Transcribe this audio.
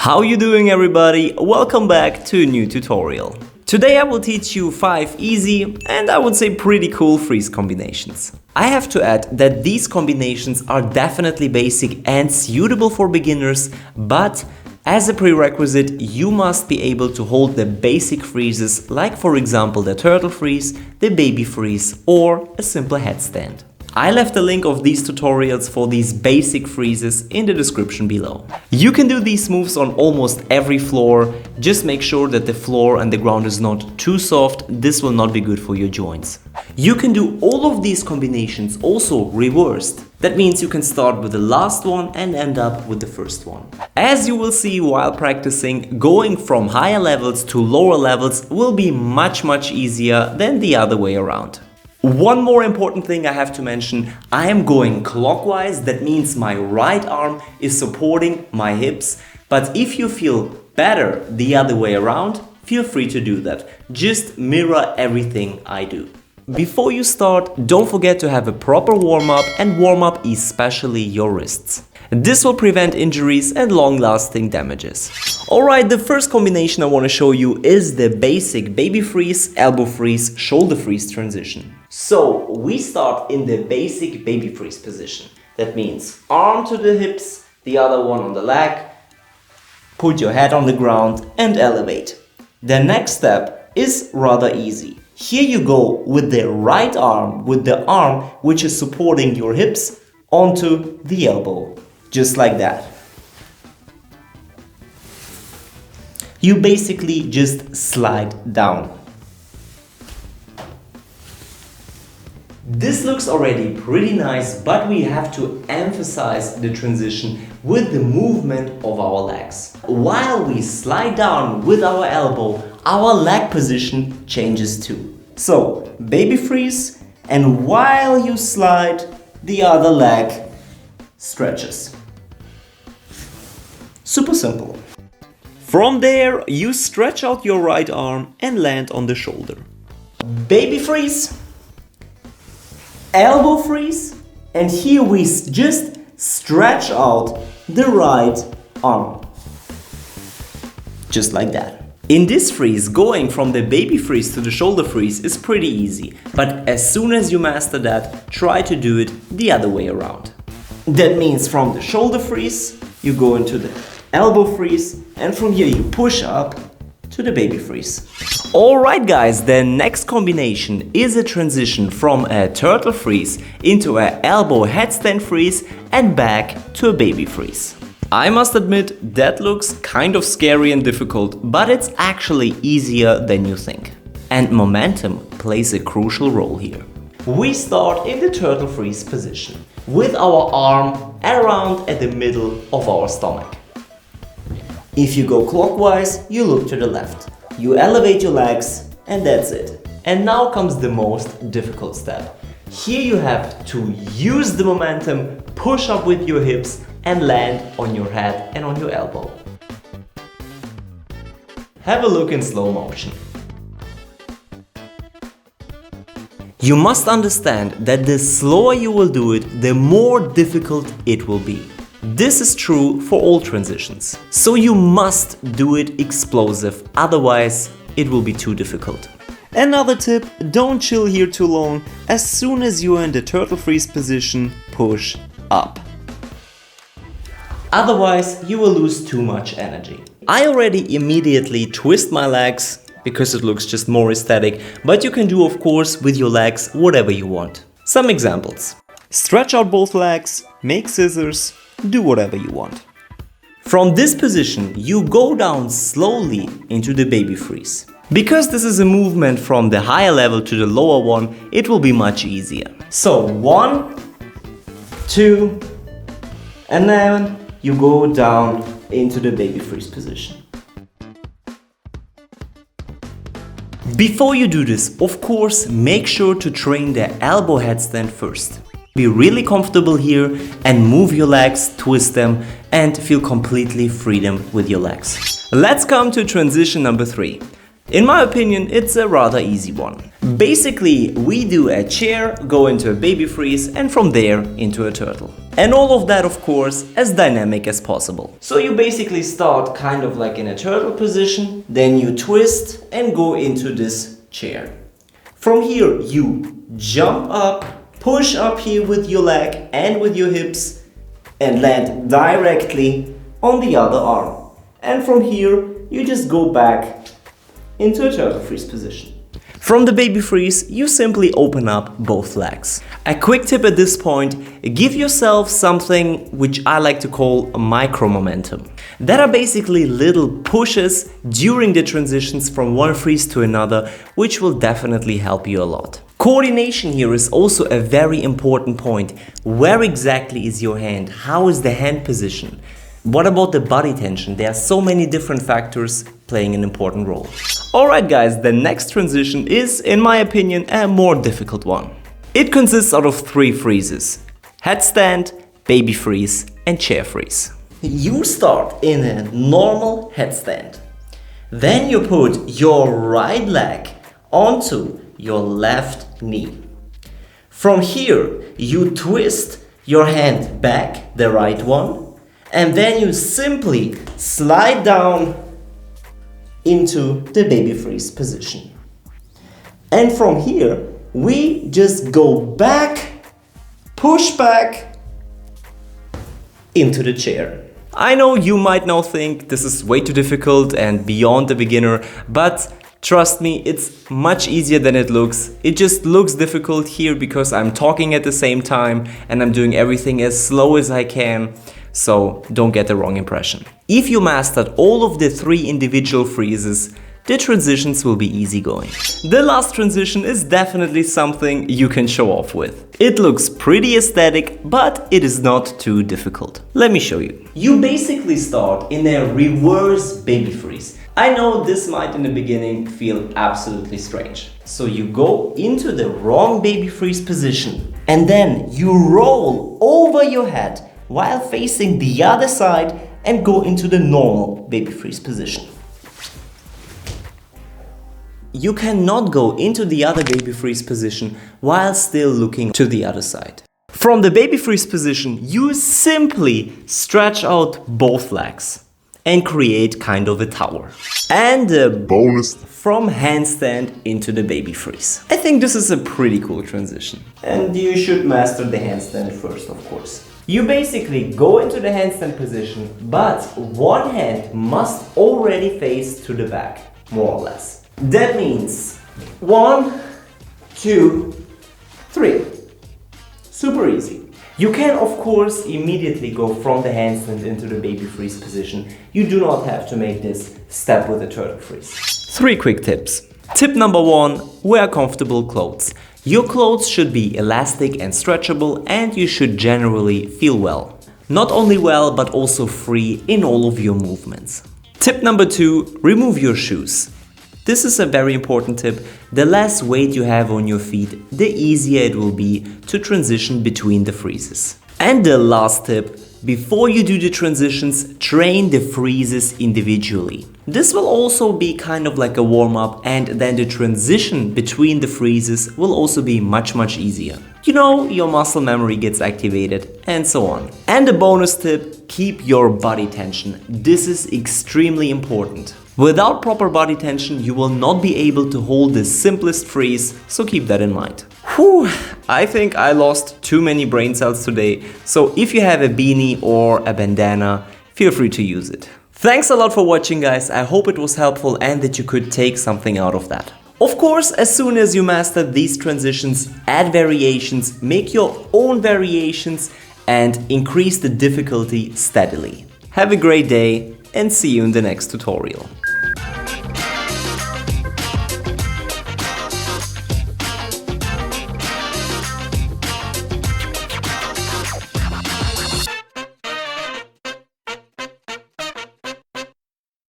How you doing, everybody? Welcome back to a new tutorial. Today I will teach you 5 easy and I would say pretty cool freeze combinations. I have to add that these combinations are definitely basic and suitable for beginners, but as a prerequisite you must be able to hold the basic freezes, like for example the turtle freeze, the baby freeze or a simple headstand. I left a link of these tutorials for these basic freezes in the description below. You can do these moves on almost every floor, just make sure that the floor and the ground is not too soft, this will not be good for your joints. You can do all of these combinations also reversed. That means you can start with the last one and end up with the first one. As you will see while practicing, going from higher levels to lower levels will be much easier than the other way around. One more important thing I have to mention, I am going clockwise, that means my right arm is supporting my hips, but if you feel better the other way around, feel free to do that. Just mirror everything I do. Before you start, don't forget to have a proper warm-up and warm up especially your wrists. This will prevent injuries and long-lasting damages. Alright, the first combination I want to show you is the basic baby freeze, elbow freeze, shoulder freeze transition. So we start in the basic baby freeze position. That means arm to the hips, the other one on the leg, put your head on the ground and elevate. The next step is rather easy. Here you go with the right arm, with the arm which is supporting your hips onto the elbow. Just like that. You basically just slide down. This looks already pretty nice, but we have to emphasize the transition with the movement of our legs. While we slide down with our elbow, our leg position changes too. So, baby freeze, and while you slide, the other leg stretches. Super simple. From there, you stretch out your right arm and land on the shoulder. Baby freeze, elbow freeze, and here we just stretch out the right arm. Just like that. In this freeze, going from the baby freeze to the shoulder freeze is pretty easy, but as soon as you master that, try to do it the other way around. That means from the shoulder freeze, you go into the elbow freeze, and from here you push up to the baby freeze. Alright guys, the next combination is a transition from a turtle freeze into an elbow headstand freeze and back to a baby freeze. I must admit that looks kind of scary and difficult, but it's actually easier than you think. And momentum plays a crucial role here. We start in the turtle freeze position with our arm around at the middle of our stomach. If you go clockwise, you look to the left. You elevate your legs and that's it. And now comes the most difficult step. Here you have to use the momentum, push up with your hips and land on your head and on your elbow. Have a look in slow motion. You must understand that the slower you will do it, the more difficult it will be. This is true for all transitions. So you must do it explosive, otherwise it will be too difficult. Another tip, don't chill here too long. As soon as you are in the turtle freeze position, push up. Otherwise you will lose too much energy. I already immediately twist my legs because it looks just more aesthetic, but you can do of course with your legs whatever you want. Some examples. Stretch out both legs, make scissors, do whatever you want. From this position, you go down slowly into the baby freeze. Because this is a movement from the higher level to the lower one, it will be much easier. So 1, 2, and then you go down into the baby freeze position. Before you do this, of course, make sure to train the elbow headstand first. Be really comfortable here and move your legs, twist them and feel completely freedom with your legs. Let's come to transition number 3. In my opinion, it's a rather easy one. Basically, we do a chair, go into a baby freeze and from there into a turtle. And all of that, of course, as dynamic as possible. So you basically start kind of like in a turtle position, then you twist and go into this chair. From here, you jump up, push up here with your leg and with your hips and land directly on the other arm. And from here, you just go back into a turtle freeze position. From the baby freeze, you simply open up both legs. A quick tip at this point, give yourself something which I like to call a micro momentum. That are basically little pushes during the transitions from one freeze to another, which will definitely help you a lot. Coordination here is also a very important point. Where exactly is your hand? How is the hand position? What about the body tension? There are so many different factors playing an important role. Alright guys, the next transition is, in my opinion, a more difficult one. It consists out of 3 freezes: headstand, baby freeze and chair freeze. You start in a normal headstand. Then you put your right leg onto your left knee. From here, you twist your hand back, the right one, and then you simply slide down into the baby freeze position. And from here, we just go back, push back into the chair. I know you might now think this is way too difficult and beyond the beginner, but trust me, it's much easier than it looks. It just looks difficult here because I'm talking at the same time and I'm doing everything as slow as I can. So don't get the wrong impression. If you mastered all of the 3 individual freezes, the transitions will be easy going. The last transition is definitely something you can show off with. It looks pretty aesthetic, but it is not too difficult. Let me show you. You basically start in a reverse baby freeze. I know this might in the beginning feel absolutely strange. So you go into the wrong baby freeze position and then you roll over your head while facing the other side and go into the normal baby freeze position. You cannot go into the other baby freeze position while still looking to the other side. From the baby freeze position, you simply stretch out both legs and create kind of a tower. And a bonus from handstand into the baby freeze. I think this is a pretty cool transition. And you should master the handstand first, of course. You basically go into the handstand position, but one hand must already face to the back, more or less. That means 1, 2, 3. Super easy. You can, of course, immediately go from the handstand into the baby freeze position. You do not have to make this step with the turtle freeze. 3 quick tips. Tip number 1, wear comfortable clothes. Your clothes should be elastic and stretchable, and you should generally feel well. Not only well, but also free in all of your movements. Tip number 2, remove your shoes. This is a very important tip. The less weight you have on your feet, the easier it will be to transition between the freezes. And the last tip, before you do the transitions, train the freezes individually. This will also be kind of like a warm-up, and then the transition between the freezes will also be much easier. You know, your muscle memory gets activated and so on. And a bonus tip, keep your body tension. This is extremely important. Without proper body tension, you will not be able to hold the simplest freeze, so keep that in mind. Whew, I think I lost too many brain cells today, so if you have a beanie or a bandana, feel free to use it. Thanks a lot for watching, guys. I hope it was helpful and that you could take something out of that. Of course, as soon as you master these transitions, add variations, make your own variations and increase the difficulty steadily. Have a great day and see you in the next tutorial.